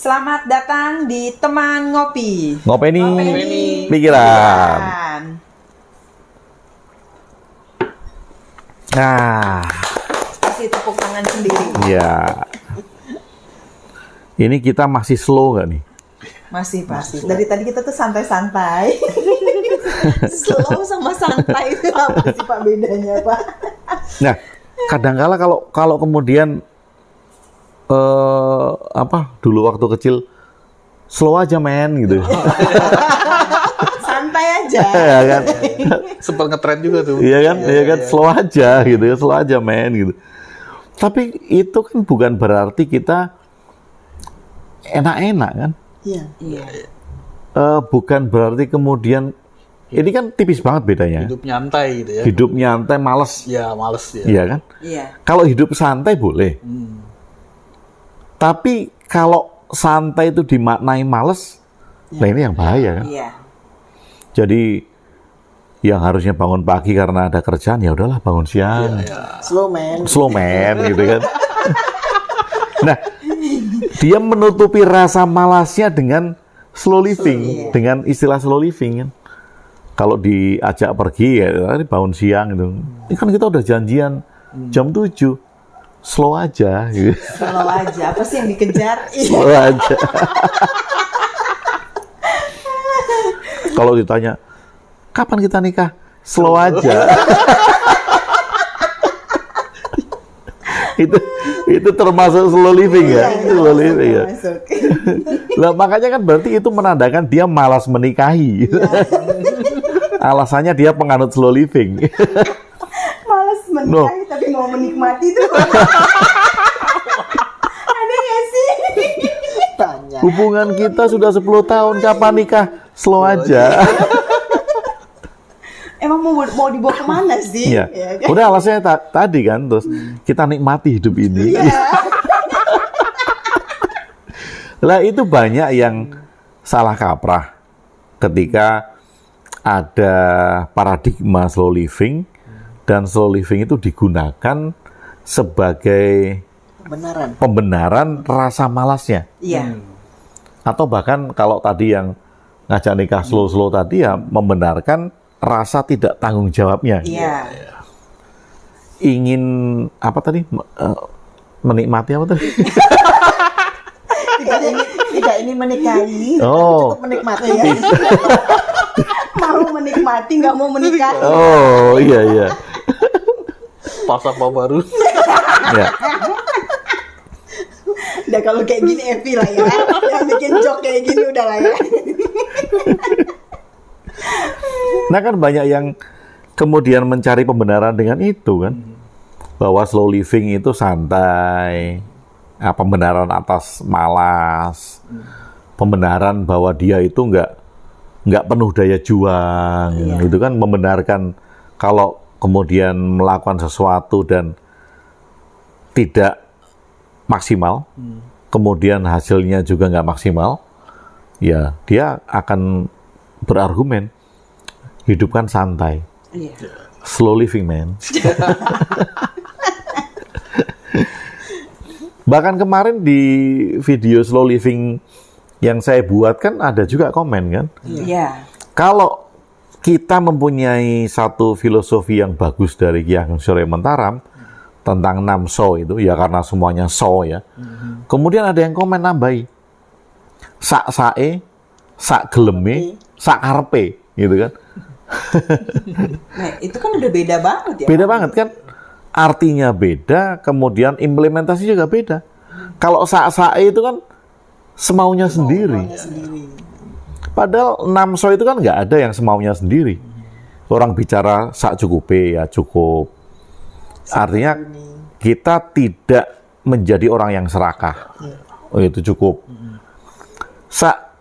Selamat datang di Teman Ngopi. Ngopeni pikiran. Nah, Kasih tepuk tangan sendiri. ya. Ini kita masih slow nggak nih? Masih pasti. Dari tadi kita tuh santai-santai. Slow sama santai itu apa sih Pak bedanya Pak? Nah, kadangkala kalau kemudian dulu waktu kecil slow aja men gitu. Santai aja. Ya kan? Sempat ngetren juga tuh. Iya kan? Iya kan? Slow aja gitu ya, slow aja men gitu. Tapi itu kan bukan berarti kita enak-enak kan? Iya. Iya. Bukan berarti kemudian ini kan tipis banget bedanya. Hidup nyantai gitu ya. Hidup nyantai, males. Ya, males ya. Iya kan? Iya. Kalau hidup santai boleh. Tapi kalau santai itu dimaknai males, nah ini yang bahaya kan? Iya. Jadi yang harusnya bangun pagi karena ada kerjaan, ya udahlah bangun siang. Slow man gitu kan. Nah, dia menutupi rasa malasnya dengan slow living, dengan istilah slow living kan. Kalau diajak pergi ya tadi bangun siang gitu. Ini kan kita udah janjian jam 7. Slow aja gitu. Slow aja. Apa sih yang dikejar? Slow aja. Kalau ditanya, kapan kita nikah? Slow aja. itu termasuk slow living ya? Slow living ya. Lah makanya kan berarti itu menandakan dia malas menikahi. Alasannya dia penganut slow living. Malas menikahi tapi mau menikmati itu. Ada nggak sih? Tanya. Hubungan kita sudah 10 tahun, kapan nikah? Slow aja. Emang mau dibawa kemana sih? Iya. Ya, kan? Udah alasannya tadi kan, terus kita nikmati hidup ini. Lah itu banyak yang salah kaprah ketika ada paradigma slow living dan slow living itu digunakan sebagai pembenaran rasa malasnya. Iya. Atau bahkan kalau tadi yang ngajak nikah slow-slow tadi ya membenarkan rasa tidak tanggung jawabnya. Iya. Ingin apa tadi? Menikmati apa tadi? Tidak ini menikahi, Oh. cukup menikmati ya. Mau menikmati, nggak mau menikahi. Oh, iya. Pas apa baru? Ya. Udah kalau kayak gini Evi lah ya. Yang bikin joke kayak gini udah lah ya. Nah kan banyak yang kemudian mencari pembenaran dengan itu kan. Bahwa slow living itu santai. Pembenaran atas malas. Pembenaran bahwa dia itu nggak penuh daya juang. Itu kan membenarkan kalau kemudian melakukan sesuatu dan tidak maksimal, kemudian hasilnya juga nggak maksimal, ya dia akan berargumen hidup kan santai, slow living man. Bahkan kemarin di video slow living yang saya buat kan ada juga komen kan, kalau kita mempunyai satu filosofi yang bagus dari Ki Ageng Surya Mentaram tentang 6 so itu, ya karena semuanya so ya. Kemudian ada yang komen nambahi. Sak sae, sak geleme, sak karepe, gitu kan. Nah, itu kan udah beda banget ya. Beda banget kan? Artinya beda, kemudian implementasi juga beda. Kalau sak sae itu kan semaunya sendiri. Padahal 6 so itu kan nggak ada yang semaunya sendiri. Orang bicara sak cukupe ya cukup. Artinya kita tidak menjadi orang yang serakah. Oh itu cukup. Sak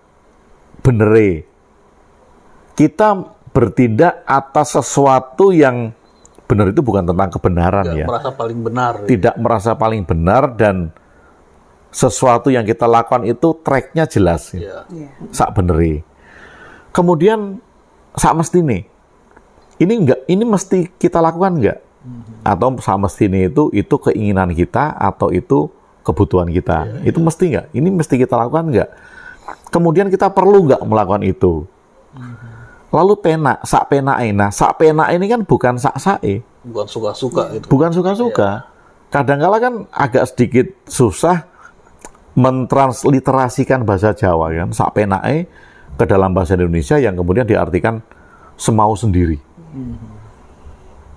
benere. Kita bertindak atas sesuatu yang benar itu bukan tentang kebenaran ya. Merasa paling benar. Tidak merasa paling benar dan sesuatu yang kita lakukan itu tracknya jelas. Sak benere. Kemudian sak mestine. Ini mesti kita lakukan enggak? Atau sak mestine itu keinginan kita atau itu kebutuhan kita. Itu mesti nggak? Ini mesti kita lakukan nggak? Kemudian kita perlu nggak melakukan itu? Lalu sak penae. Nah, sak penae ini kan bukan sak sae. Bukan suka-suka gitu. Bukan suka-suka. Kadang-kala kan agak sedikit susah mentransliterasikan bahasa Jawa kan. Sak penae ke dalam bahasa Indonesia yang kemudian diartikan semau sendiri.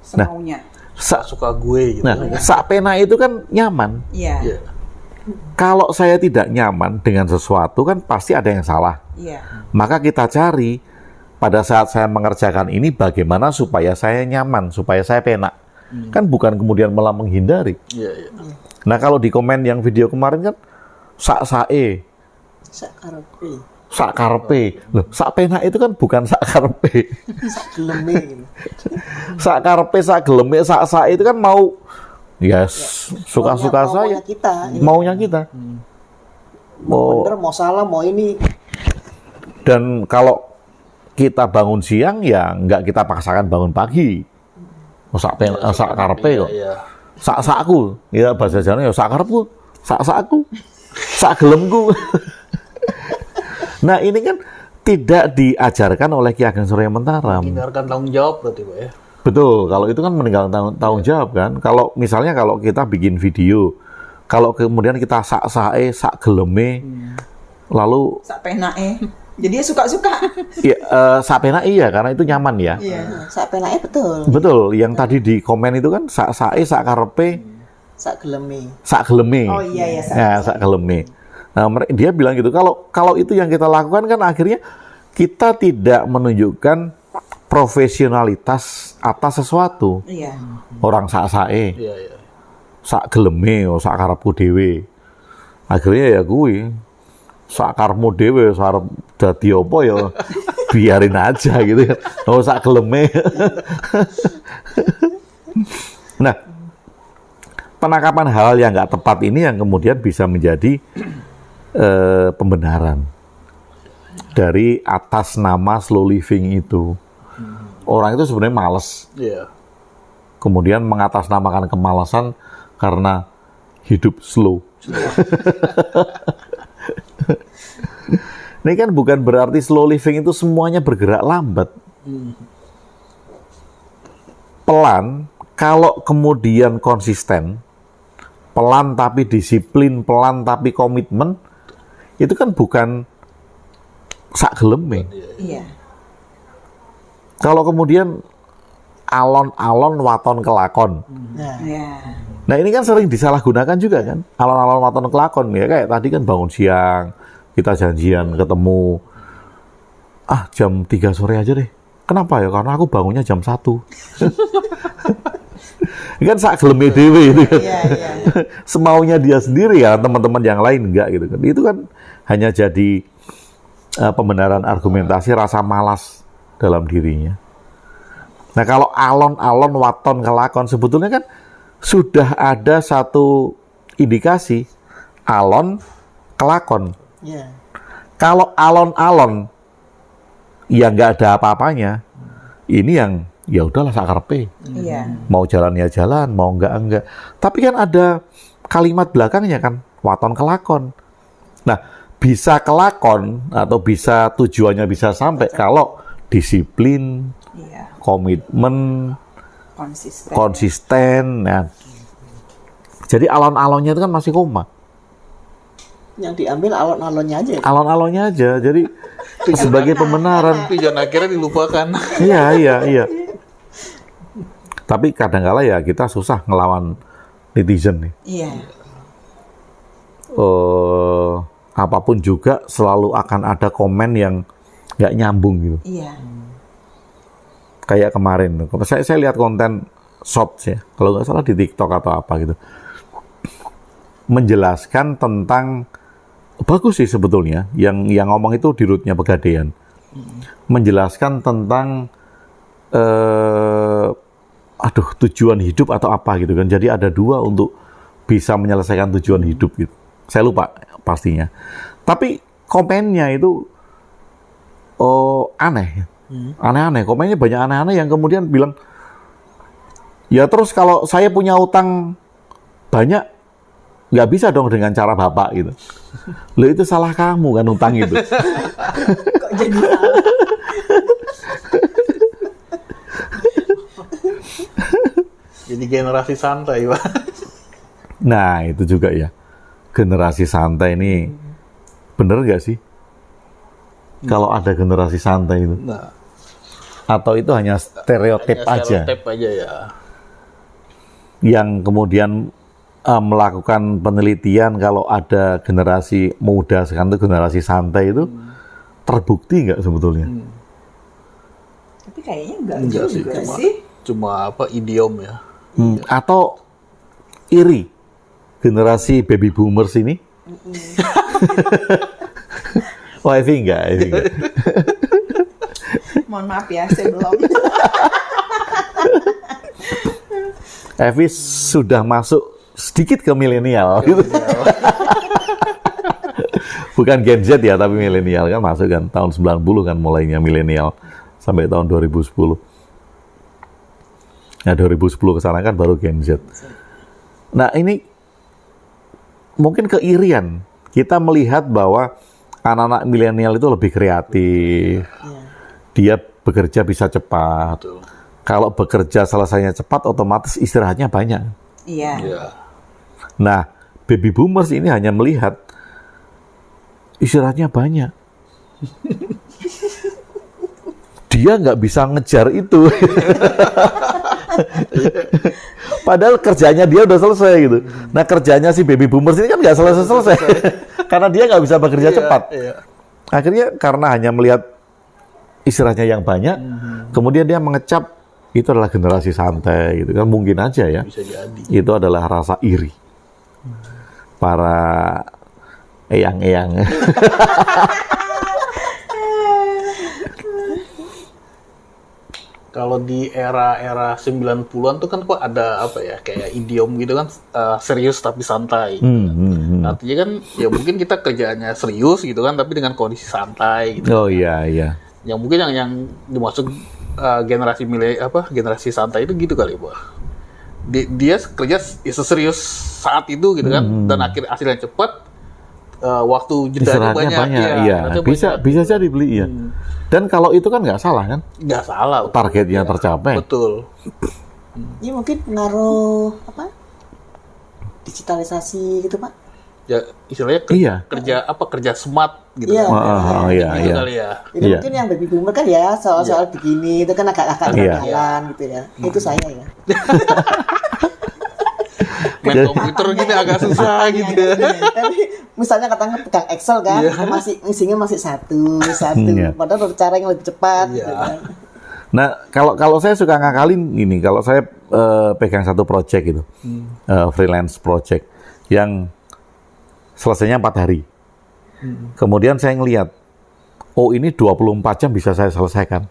Semaunya. Suka gue gitu. Nah, sak penae itu kan nyaman. Iya. Iya. Kalau saya tidak nyaman dengan sesuatu kan pasti ada yang salah. Iya. Maka kita cari pada saat saya mengerjakan ini bagaimana supaya saya nyaman, supaya saya penak. Kan bukan kemudian malah menghindari. Iya, iya. Nah kalau di komen yang video kemarin kan sak sae, Sak karepe, sak karpe. Loh, sak penak itu kan bukan sak karpe. sak geleme gitu. Sak karpe, sak geleme, sak sae itu kan mau suka-suka saya, Maunya kita. maunya kita. Mau bener, mau salah, mau ini. Dan kalau kita bangun siang ya nggak kita paksakan bangun pagi. Sak karpe kok. Iya. Sak-sakku. Ya bahasa Jawa ya sak karepku, sak-sakku, sak gelemku. Nah, ini kan tidak diajarkan oleh Ki Ageng Surya Mentaram. Hindarkan tanggung jawab berarti Pak ya. Betul, kalau itu kan meninggalkan tanggung jawab kan. Kalau misalnya kalau kita bikin video, kalau kemudian kita sak-sae, sak geleme, lalu Sak penae. Jadi dia suka-suka. ya, sak penak iya karena itu nyaman ya. Iya. Sak penake betul. Betul, yang tadi di komen itu kan sak-sae, sak karepe, Sak geleme. sak geleme. Oh iya ya. Ya, sak geleme. Nah, dia bilang gitu. Kalau itu yang kita lakukan kan akhirnya kita tidak menunjukkan profesionalitas atas sesuatu. Iya. Orang sak-sae, Iya, iya. sak geleme, sak karepku dhewe. Akhirnya ya kuwi sak karepmu dhewe, sarep dadi apa ya biarin aja gitu kan. Oh sak geleme. Nah, penangkapan hal yang nggak tepat ini yang kemudian bisa menjadi pembenaran dari atas nama slow living itu. Orang itu sebenarnya malas, Iya. kemudian mengatasnamakan kemalasan karena hidup slow. Ini kan bukan berarti slow living itu semuanya bergerak lambat. Pelan, kalau kemudian konsisten, pelan tapi disiplin, pelan tapi komitmen, itu kan bukan sak geleme. Iya. Kalau kemudian alon-alon waton kelakon. Nah, Iya. Nah ini kan sering disalahgunakan juga kan. Alon-alon waton kelakon ya kayak tadi kan bangun siang, kita janjian ketemu. Jam 3 sore aja deh. Kenapa ya? Karena aku bangunnya jam 1. Ini kan sak geleme dhewe itu kan. Iya, iya. Semaunya dia sendiri ya, teman-teman yang lain enggak gitu kan. Itu kan hanya jadi pembenaran argumentasi rasa malas dalam dirinya. Nah kalau alon-alon waton kelakon sebetulnya kan sudah ada satu indikasi alon kelakon. ya. Kalau alon-alon yang nggak ada apa-apanya, ini yang ya udahlah sakarpe. Iya. Mau jalan ya jalan, mau enggak. Tapi kan ada kalimat belakangnya kan, waton kelakon. Nah, bisa kelakon atau bisa tujuannya bisa sampai kalau disiplin, Iya. komitmen, Konsisten. konsisten. Nah, jadi alon-alonnya itu kan masih koma. Yang diambil alon-alonnya aja. Alon-alonnya aja. Jadi sebagai pembenaran. Tujuan akhirnya dilupakan. Iya. Tapi kadang-kala ya kita susah ngelawan netizen nih. Iya. Apapun juga selalu akan ada komen yang nggak nyambung gitu. Iya. Kayak kemarin, saya lihat konten shorts ya, kalau nggak salah di TikTok atau apa gitu, menjelaskan tentang, bagus sih sebetulnya, yang ngomong itu di Rootnya Pegadaian, menjelaskan tentang tujuan hidup atau apa gitu kan. Jadi ada dua untuk bisa menyelesaikan tujuan hidup gitu. Saya lupa pastinya. Tapi komennya itu aneh. Aneh-aneh. Komennya banyak aneh-aneh yang kemudian bilang, ya terus kalau saya punya utang banyak, Nggak bisa dong dengan cara bapak gitu. Loh itu salah kamu kan utang itu. Kok jadi salah? Jadi generasi santai, Pak. Nah itu juga ya. Generasi santai ini bener nggak sih? Kalau ada generasi santai itu, Nah, atau itu hanya stereotip hanya aja, stereotip aja ya. yang kemudian melakukan penelitian kalau ada generasi muda sekarang itu generasi santai itu terbukti nggak sebetulnya? Tapi kayaknya enggak Enggak sih, juga cuma, sih. cuma apa idiom ya. Atau iri generasi baby boomers ini? Wah, Evi enggak. Mohon maaf ya, saya belum. Evi sudah masuk sedikit ke milenial. Gitu. Bukan Gen Z ya, tapi milenial kan masuk kan tahun 90 kan mulainya milenial sampai tahun 2010. Nah 2010 ke sana kan baru Gen Z. Nah ini mungkin keirian kita melihat bahwa anak-anak milenial itu lebih kreatif. Dia bekerja bisa cepat. Betul. Kalau bekerja selesainya cepat, otomatis istirahatnya banyak. Iya. Iya. Nah, baby boomers ini hanya melihat istirahatnya banyak. Dia nggak bisa ngejar itu. Padahal kerjanya dia udah selesai gitu. Nah, kerjanya si baby boomers ini kan nggak selesai-selesai. Karena dia nggak bisa bekerja cepat. Iya. Akhirnya karena hanya melihat istirahatnya yang banyak, kemudian dia mengecap itu adalah generasi santai gitu kan, mungkin aja ya. Bisa jadi. Itu adalah rasa iri para eyang-eyang. Kalau di era-era 90-an tuh kan kok ada apa ya, kayak idiom gitu kan, serius tapi santai. Artinya kan ya mungkin kita kerjaannya serius gitu kan, tapi dengan kondisi santai gitu. Oh iya iya. Yang mungkin yang dimaksud generasi santai itu gitu kali, Pak. Dia kerja seserius saat itu gitu kan, dan hasilnya cepat, waktu jedanya Istirahatnya banyak. iya. istirahatnya Bisa jadi beli ya. Dan kalau itu kan nggak salah kan, nggak salah. targetnya tercapai. Betul. Ya mungkin pengaruh apa? Digitalisasi gitu, Pak. Ya istilahnya Iya. kerja smart gitu Iya. kan. Iya Gitu iya. kali ya. Jadi Iya. mungkin yang baby boomer kan ya soal-soal begini itu kan agak-agak Iya. jalan gitu ya. Itu saya ya. Main komputer gini agak susah gitu ya. Tapi misalnya katanya pegang Excel kan, Iya. masih isinya masih satu. Iya. Padahal ada cara yang lebih cepat Iya. gitu kan. Nah, kalau saya suka ngakalin ini, kalau saya pegang satu project gitu, freelance project yang selesainya 4 hari. Kemudian saya ngelihat, oh ini 24 jam bisa saya selesaikan.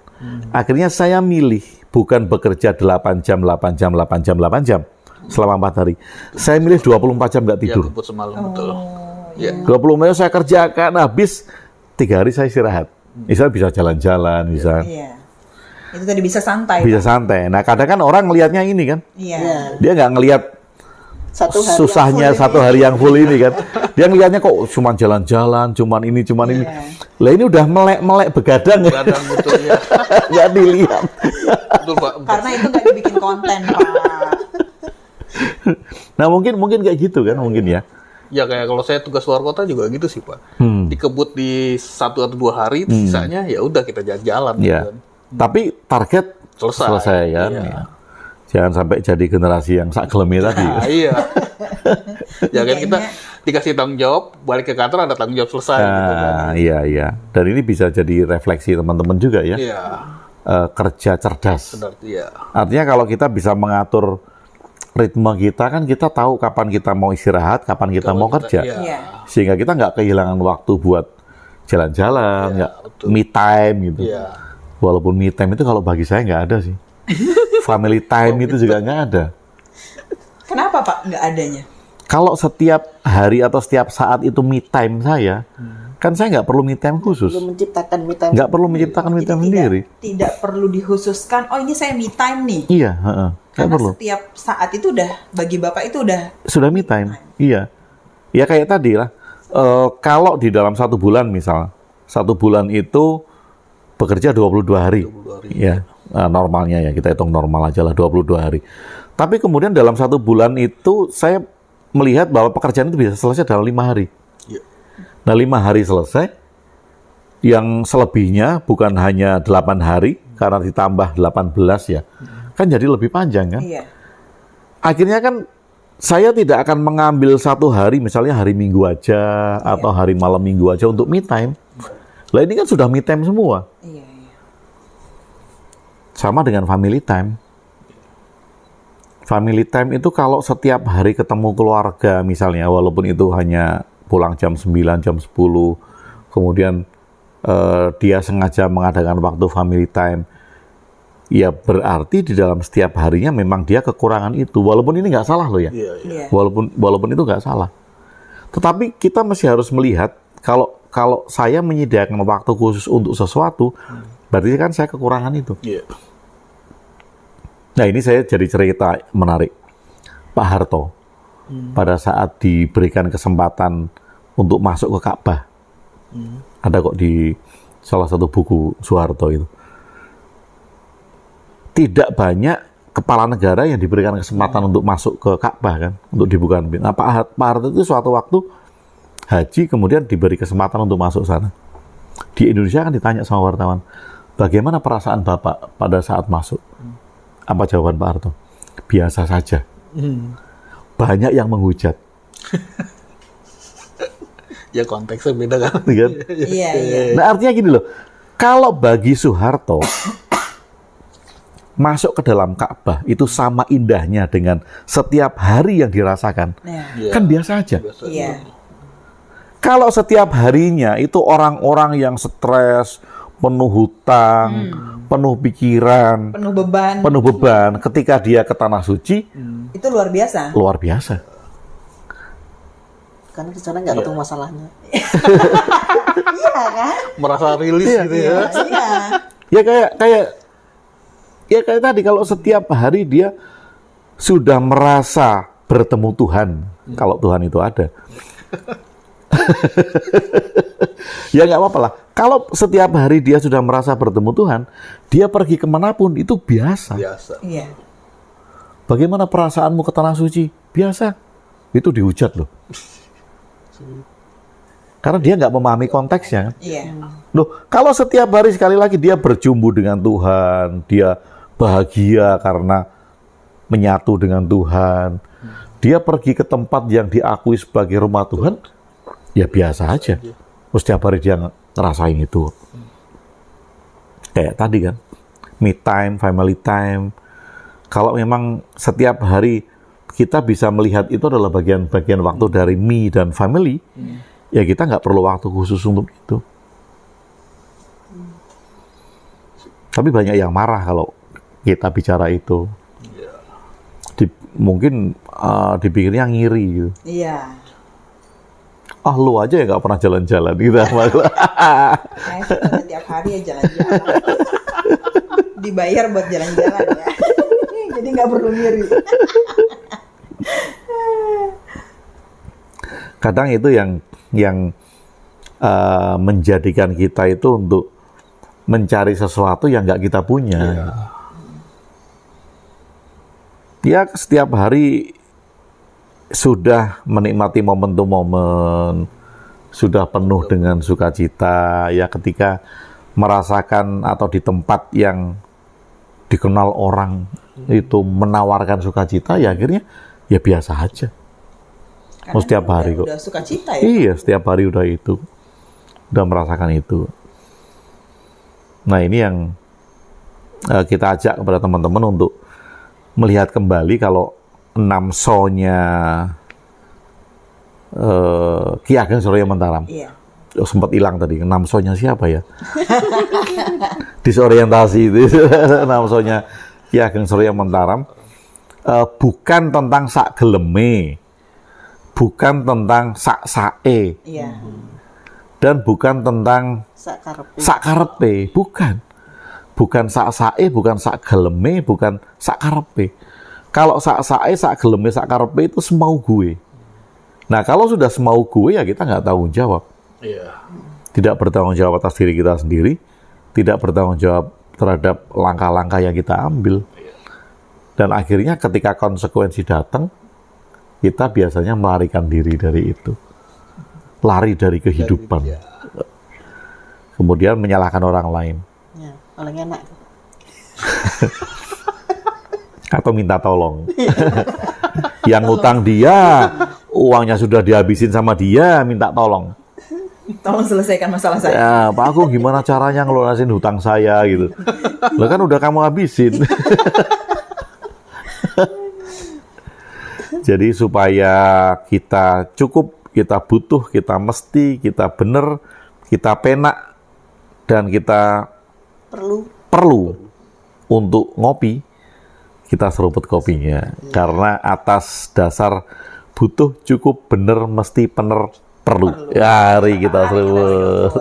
Akhirnya saya milih bukan bekerja 8 jam selama 4 hari. Saya milih 24 jam nggak Ya tidur. kebut semalam betul. Ya. 20 menit saya kerjakan, habis 3 hari saya istirahat. Misalnya bisa jalan-jalan, bisa Iya. Itu tadi bisa santai. bisa santai. Nah kadang kan orang ngelihatnya ini kan, Iya. dia nggak ngelihat Satu hari susahnya yang full satu hari yang full ini kan. Dia ngelihatnya kok cuman jalan-jalan, cuman ini. Iya. Lah ini udah melek-melek begadang ya. Kadang betul ya. Nggak dilihat. Betul, Pak. Karena itu nggak dibikin konten, Pak. Nah mungkin kayak gitu kan mungkin ya. Ya kayak kalau saya tugas luar kota juga gitu sih, Pak. Hmm. Dikebut di 1 atau 2 hari, sisanya ya udah kita jalan-jalan gitu Ya. kan. Tapi target Selesai. kan. Iya. Ya. Jangan sampai jadi generasi yang sak gelemi tadi. Nah, iya. Ya kan kita Kayaknya- dikasih tanggung jawab, balik ke kantor ada tanggung jawab selesai gitu kan. Nah, iya. Dan ini bisa jadi refleksi teman-teman juga ya. Iya. Kerja cerdas. Benar, iya. Artinya kalau kita bisa mengatur ritme kita kan kita tahu kapan kita mau istirahat, kapan kita mau kerja. Iya. Iya. Sehingga kita nggak kehilangan waktu buat jalan-jalan, nggak betul. me time gitu. Iya. Walaupun me time itu kalau bagi saya nggak ada sih. Family time itu juga nggak ada. Kenapa, Pak, nggak adanya? Kalau setiap hari atau setiap saat itu me time saya, kan saya nggak perlu me time khusus. belum menciptakan me time. Nggak perlu menciptakan me time sendiri. Tidak perlu dikhususkan, oh ini saya me time nih. Iya, nggak Karena perlu. setiap saat itu udah, bagi Bapak itu udah Sudah me time. Iya. Ya kayak tadi lah, kalau di dalam 1 bulan misal, 1 bulan itu bekerja 22 hari. 22 hari. Ya, normalnya ya, kita hitung normal aja lah 22 hari. Tapi kemudian dalam 1 bulan itu saya melihat bahwa pekerjaan itu bisa selesai dalam 5 hari. Iya. Nah 5 hari selesai, yang selebihnya bukan hanya 8 hari, karena ditambah 18 ya, kan jadi lebih panjang kan. Iya. Akhirnya kan saya tidak akan mengambil 1 hari, misalnya hari Minggu aja, atau hari malam Minggu aja untuk me time. Lah ini kan sudah me time semua. Iya, iya. Sama dengan family time. Family time itu kalau setiap hari ketemu keluarga misalnya, walaupun itu hanya pulang jam 9, jam 10, kemudian dia sengaja mengadakan waktu family time, ya berarti di dalam setiap harinya memang dia kekurangan itu. Walaupun ini nggak salah loh ya. Iya, iya. Iya. Walaupun itu nggak salah. Tetapi kita masih harus melihat, kalau saya menyediakan waktu khusus untuk sesuatu, berarti kan saya kekurangan itu. Iya. Nah ini saya jadi cerita menarik. Pak Harto, pada saat diberikan kesempatan untuk masuk ke Ka'bah, ada kok di salah satu buku Soeharto itu, tidak banyak kepala negara yang diberikan kesempatan untuk masuk ke Ka'bah kan, untuk dibuka pintu. Nah, Pak Harto itu suatu waktu haji kemudian diberi kesempatan untuk masuk sana. Di Indonesia kan ditanya sama wartawan, bagaimana perasaan Bapak pada saat masuk? Apa jawaban Pak Harto? Biasa saja. Banyak yang menghujat. Ya konteksnya beda kan. Kan? Iya, iya. Nah artinya gini loh, kalau bagi Soeharto masuk ke dalam Ka'bah itu sama indahnya dengan setiap hari yang dirasakan, Nah, Iya. kan biasa aja. Biasa. iya. Kalau setiap harinya itu orang-orang yang stres, penuh hutang, penuh pikiran, Penuh beban. penuh beban, ketika dia ke tanah suci, Itu luar biasa. luar biasa. Karena di sana nggak ketemu masalahnya. Iya kan? Merasa rilis gitu ya. Iya. Ya kayak tadi, kalau setiap hari dia sudah merasa bertemu Tuhan, kalau Tuhan itu ada. Ya nggak apa-apa lah. Kalau setiap hari dia sudah merasa bertemu Tuhan, dia pergi kemanapun itu biasa. Biasa. Iya. Bagaimana perasaanmu ke tanah suci? Biasa. Itu dihujat loh. Karena dia nggak memahami konteksnya kan. Iya. Loh, kalau setiap hari sekali lagi dia berjumpa dengan Tuhan, dia bahagia karena menyatu dengan Tuhan, dia pergi ke tempat yang diakui sebagai rumah Tuhan, ya biasa aja. Terus setiap hari dia ngerasain itu. Kayak tadi kan, me time, family time. Kalau memang setiap hari kita bisa melihat itu adalah bagian-bagian waktu dari me dan family, ya kita nggak perlu waktu khusus untuk itu. Tapi banyak yang marah kalau kita bicara itu. Mungkin dipikirnya ngiri gitu. Iya. Ah lu aja ya nggak pernah jalan-jalan gitu. Saya sudah tiap hari ya jalan-jalan. Dibayar buat jalan-jalan ya. Jadi nggak perlu ngiri. Kadang itu yang menjadikan kita itu untuk mencari sesuatu yang nggak kita punya. Ya setiap hari sudah menikmati momen-momen, sudah penuh dengan sukacita. Ya ketika merasakan atau di tempat yang dikenal orang itu menawarkan sukacita, ya akhirnya ya biasa aja. Karena Setiap hari kok. Udah suka cita ya. Iya, setiap hari udah itu. Udah merasakan itu. Nah, ini yang kita ajak kepada teman-teman untuk melihat kembali kalau 6 so-nya Ki Ageng Surya Mentaram. Iya. Oh, sempat hilang tadi. 6 so-nya siapa ya? Disorientasi itu. 6 so-nya Ki Ageng Surya Mentaram. Bukan tentang sak geleme. Bukan tentang sak sae. Iya. Dan bukan tentang Sakarepe. sak karepe, bukan. Bukan sak sae, bukan sak geleme, bukan sak karepe. Kalau sak sae, sak geleme, sak karepe itu semau gue. Nah, kalau sudah semau gue ya kita nggak tanggung jawab. Iya. Tidak bertanggung jawab atas diri kita sendiri, tidak bertanggung jawab terhadap langkah-langkah yang kita ambil. Dan akhirnya ketika konsekuensi datang, kita biasanya melarikan diri dari itu. Lari dari kehidupan. Iya. Kemudian menyalahkan orang lain. Ya, paling enak. Atau minta tolong. Yang ngutang dia, uangnya sudah dihabisin sama dia, minta tolong. Tolong selesaikan masalah saya. Ya, Pak Agung gimana caranya ngelunasin hutang saya gitu. Lah kan udah kamu habisin. Jadi supaya kita cukup, kita butuh, kita mesti, kita bener, kita penak, dan kita perlu untuk ngopi, kita seruput kopinya. Karena atas dasar butuh, cukup, bener, mesti, pener, perlu. Ya, mari kita seruput.